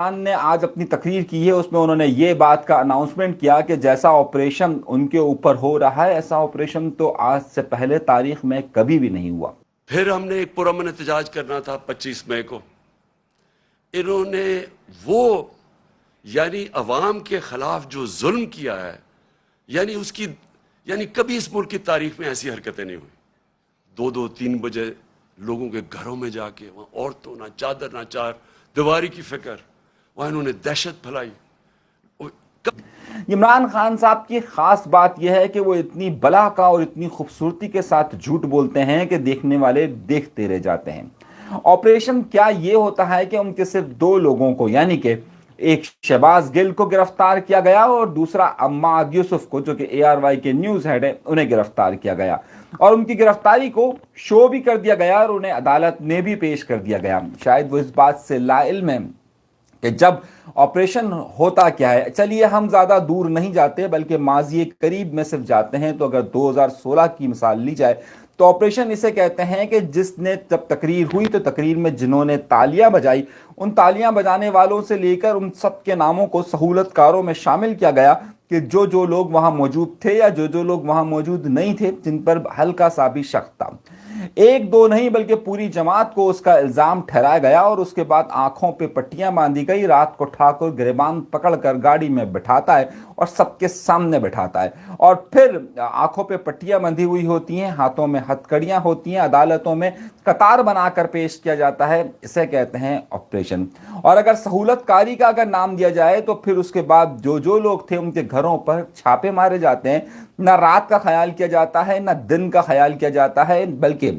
खान ने आज अपनी तकरीर की है, उसमें उन्होंने ये बात का अनाउंसमेंट किया कि जैसा ऑपरेशन उनके ऊपर हो रहा है ऐसा ऑपरेशन तो आज से पहले तारीख में कभी भी नहीं हुआ। फिर हमने एक पुरअमन एहतजाज करना था 25 मई को। इन्होंने वो यानी अवाम के खिलाफ जो जुल्म किया है, यानी कभी इस मुल्क की तारीख में ऐसी हरकतें नहीं हुई। 2-2-3 बजे लोगों के घरों में जाके वहाँ औरतों ना चादर ना चार दीवारी की फिक्र, वहाँ इन्होंने दहशत फैलाई। इमरान खान साहब की खास बात यह है कि वो इतनी बलाका और इतनी खूबसूरती के साथ झूठ बोलते हैं कि देखने वाले देखते रह जाते हैं। ऑपरेशन क्या ये होता है कि उनके सिर्फ दो लोगों को, यानी कि एक शहबाज गिल को गिरफ्तार किया गया और दूसरा अम्माद यूसुफ को, जो कि ARY के न्यूज हेड है, उन्हें गिरफ्तार किया गया और उनकी गिरफ्तारी को शो भी कर दिया गया और उन्हें अदालत में भी पेश कर दिया गया। शायद वो इस बात से लाइल्म है कि जब ऑपरेशन होता क्या है। चलिए हम ज़्यादा दूर नहीं जाते बल्कि माजी करीब में सिर्फ जाते हैं। तो अगर 2016 की मिसाल ली जाए तो ऑपरेशन इसे कहते हैं कि जिसने जब तकरीर हुई तो तकरीर में जिन्होंने तालियां बजाई, उन तालियां बजाने वालों से लेकर उन सब के नामों को सहूलतकारों में शामिल किया गया कि जो जो लोग वहां मौजूद थे या जो जो लोग वहां मौजूद नहीं थे, जिन पर हल्का सा भी शक था। एक दो नहीं बल्कि पूरी जमात को उसका इल्जाम ठहराया गया और उसके बाद आंखों पे पट्टियां बांधी गई। रात को ठाकुर गिरबान पकड़कर गाड़ी में बिठाता है और सबके सामने बिठाता है और फिर आंखों पे पट्टियां बंधी हुई होती हैं, हाथों में हथकड़ियां होती हैं, अदालतों में कतार बनाकर पेश किया जाता है। इसे कहते हैं ऑपरेशन। और अगर सहूलतकारी का अगर नाम दिया जाए तो फिर उसके बाद जो जो लोग थे उनके घरों पर छापे मारे जाते हैं। ना रात का ख्याल किया जाता है ना दिन का ख्याल किया जाता है, बल्कि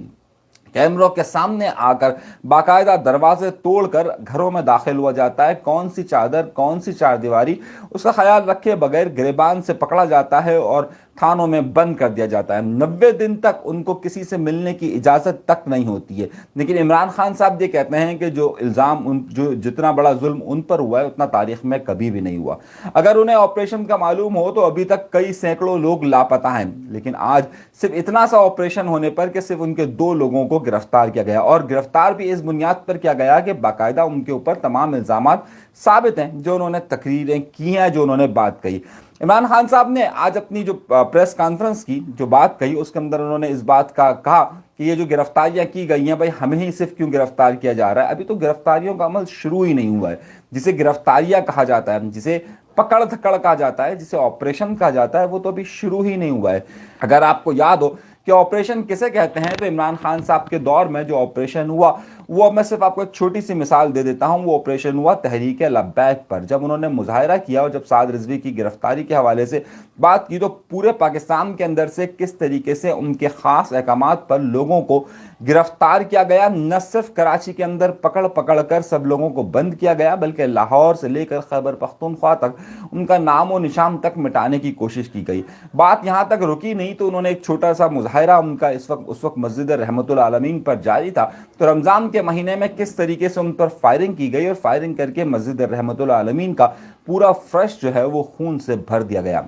कैमरों के सामने आकर बाकायदा दरवाजे तोड़कर घरों में दाखिल हुआ जाता है। कौन सी चादर कौन सी चारदीवारी उसका ख्याल रखे बगैर गिरबान से पकड़ा जाता है और थानों में बंद कर दिया जाता है। 90 दिन तक उनको किसी से मिलने की इजाजत तक नहीं होती है। लेकिन इमरान खान साहब ये कहते हैं कि जो इल्जाम जो जितना बड़ा जुल्म उन पर हुआ है उतना तारीख में कभी भी नहीं हुआ। अगर उन्हें ऑपरेशन का मालूम हो तो अभी तक कई सैकड़ों लोग लापता हैं, लेकिन आज सिर्फ इतना सा ऑपरेशन होने पर कि सिर्फ उनके दो लोगों को गिरफ्तार किया गया और गिरफ्तार भी इस बुनियाद पर किया गया कि बाकायदा उनके ऊपर तमाम इल्जामात साबित हैं, जो उन्होंने तकरीरें की हैं, जो उन्होंने बात कही। इमरान खान साहब ने आज अपनी जो प्रेस कॉन्फ्रेंस की जो बात कही उसके अंदर उन्होंने इस बात का कहा कि ये जो गिरफ्तारियां की गई हैं, भाई हमें ही सिर्फ क्यों गिरफ्तार किया जा रहा है, अभी तो गिरफ्तारियों का अमल शुरू ही नहीं हुआ है। जिसे गिरफ्तारियां कहा जाता है, जिसे पकड़ धकड़ कहा जाता है, जिसे ऑपरेशन कहा जाता है, वो तो अभी शुरू ही नहीं हुआ है। अगर आपको याद हो कि ऑपरेशन किसे कहते हैं तो इमरान खान साहब के दौर में जो ऑपरेशन हुआ वो मैं सिर्फ आपको एक छोटी सी मिसाल दे देता हूं। वो ऑपरेशन हुआ तहरीक लब्बैक पर, जब उन्होंने मुजाहरा किया और जब साद रिजवी की गिरफ्तारी के हवाले से बात की तो पूरे पाकिस्तान के अंदर से किस तरीके से उनके खास अहकामात पर लोगों को गिरफ्तार किया गया। न सिर्फ कराची के अंदर पकड़ पकड़ कर सब लोगों को बंद किया गया बल्कि लाहौर से लेकर खैबर पख्तूनख्वा तक उनका नाम और निशान तक मिटाने की कोशिश की गई। बात यहाँ तक रुकी नहीं तो उन्होंने एक छोटा सा मुजाहरा उनका उस वक्त मस्जिद रहमतुल आलमीन पर जारी था, तो रमज़ान के महीने में किस तरीके से उन पर फायरिंग की गई और फायरिंग करके मस्जिद रहमतुल आलमीन का पूरा फर्श जो है वो खून से भर दिया गया।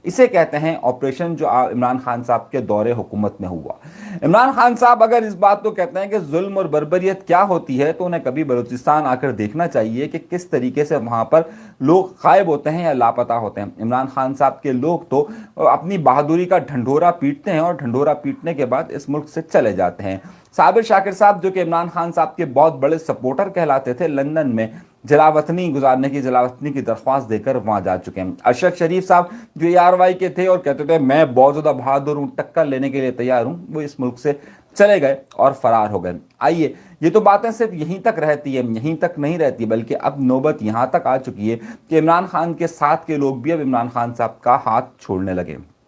इसे कहते हैं ऑपरेशन, जो इमरान खान साहब के दौरे हुकूमत में हुआ। इमरान खान साहब अगर इस बात को कहते हैं कि जुल्म और बर्बरियत क्या होती है तो उन्हें कभी बलूचिस्तान आकर देखना चाहिए कि किस तरीके से वहां पर लोग गायब होते हैं या लापता होते हैं। इमरान खान साहब के लोग तो अपनी बहादुरी का ढंढोरा पीटते हैं और ढंढोरा पीटने के बाद इस मुल्क से चले जाते हैं। साबिर शाकिर साहब जो कि इमरान खान साहब के बहुत बड़े सपोर्टर कहलाते थे, लंदन में जलावतनी गुजारने की दरख्वास्त देकर वहां जा चुके हैं। अरशद शरीफ साहब जो ARY के थे और कहते थे मैं बहुत ज्यादा बहादुर हूं, टक्कर लेने के लिए तैयार हूं, वो इस मुल्क से चले गए और फरार हो गए। आइए, ये तो बातें सिर्फ यहीं तक रहती है, यहीं तक नहीं रहती, बल्कि अब नौबत यहां तक आ चुकी है कि इमरान खान के साथ के लोग भी अब इमरान खान साहब का हाथ छोड़ने लगे।